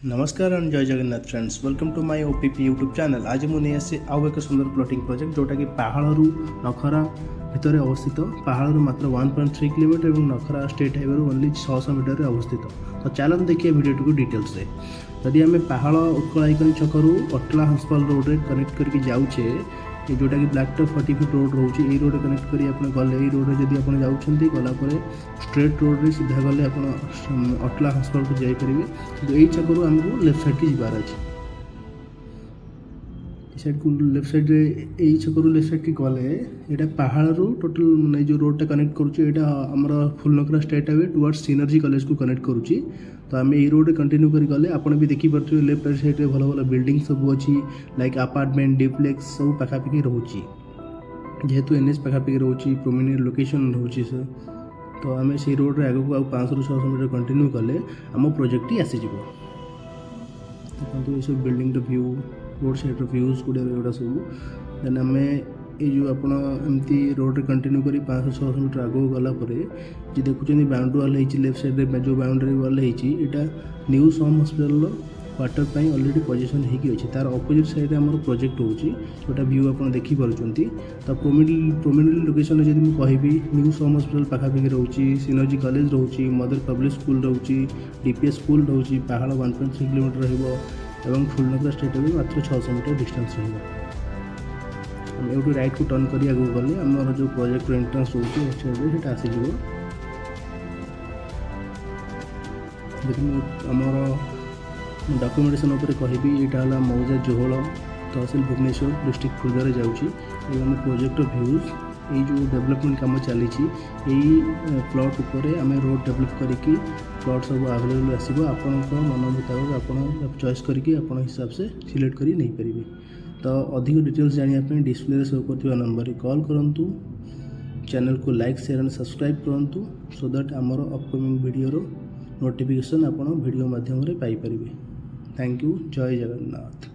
नमस्कार एंड जय Jagannath friends welcome to my OPP YouTube channel. आज मुझे आसी आउ एक सुंदर प्लॉटिंग प्रोजेक्ट जोटा कि पहाड़ू नखरा भितर अवस्थित। पहाड़ू मात्र 1.3 किलोमीटर और नखरा स्टेट हाईवे ओनली 600 मीटर में अवस्थित। तो चलते देखिए वीडियो को डिटेल्स रे। यदि आम पहाड़ उत्कल आइकन छकरू अटला हंसपाल रोड रे कनेक्ट करके जाऊे जोटा कि ब्लैक टॉप 40 फीट रोड रोचे ये रोड कनेक्ट करी आप गले रोड जब आप जाऊँगी गलापर स्ट्रेट रोड रे सीधा गले आप अटला हंसपाल को जापर तो यही छकरू आमको लेफ्ट साइड की जबार अच्छे साइड को लेफ्ट साइड रे यही छकरू लेफ्ट साइड की गले यहाँ पहाड़ टोटल मैंने जो रोडटा कनेक्ट करुँचा फुलनखरा state highway towards Synergy College को कनेक्ट करुँची। तो आम ये रोड कंटिन्यू करी गले आपन भी देखिपे लेफ्ट साइड रे भल भल बिल्डिंग सब अच्छी लाइक अपार्टमेंट डिप्लेक्स सब पाखापाखि रोचे जेहेतु एनएच पाखापाखि रोचे प्रोमिनेंट लोकेशन रोचे सर। तो आम से रोड रे आगे 500 से 600 मीटर कंटिन्यू कले आम प्रोजेक्ट ही आसीज देखो ये सब building view road side views गुड़ा एगुड़ा सब देन आम ये जो आपमती रोड रे कंटिन्यू करी 500-600 मीटर आगे गलापर जी देखुं बाउंड्री वाल होती लेफ्ट साइड रे जो बाउंड्री वाल होती यहाँ न्यू सम हस्पिटाल क्वार्टर पर अलरेडी पोजिशन होगी तार अपोजिट साइड रे आमर प्रोजेक्ट होटा व्यू आप देखिपुंट। तो प्रोमिनेंट लोकेशन जब मुझे कहि न्यू सम हस्पिटाल पाखापाखि रोचे सिनर्जी कॉलेज रोचे मदर पब्लिक स्कूल रोचे डीपीएस स्कूल रोचे पहाड़ 1.3 किलोमीटर एवं फुलनखरा स्टेट में मात्र 600 मीटर डिस्टेंस रही राइट को टर्न कर आगे गले आम जो प्रोजेक्ट एंट्रांस रोचे आसीज देखिए आमर डॉक्यूमेंटेशन उपर कहि यहाँ मौजा जोहल तहसील भुवनेश्वर डिस्ट्रिक्ट खुर्दा जाऊँगी आम प्रोजेक्ट व्यूज ये जो डेवलपमेंट काम चली प्लॉट उपर आम रोड डेवलप करके प्लॉट सब अवेलेबल आसो आपण मन मुताबिक आप चॉइस करके आप हिसाब से सिलेक्ट कर नहीं पारे। तो अधिक डिटेल्स जानापी डिस्प्ले शो कर नंबर कॉल करूँ। चैनल को लाइक शेयर एंड सब्सक्राइब करूँ सो दैट आमर अपकमिंग वीडियो नोटिफिकेशन आप वीडियो माध्यम पाइपर। Thank you. जय जगन्नाथ।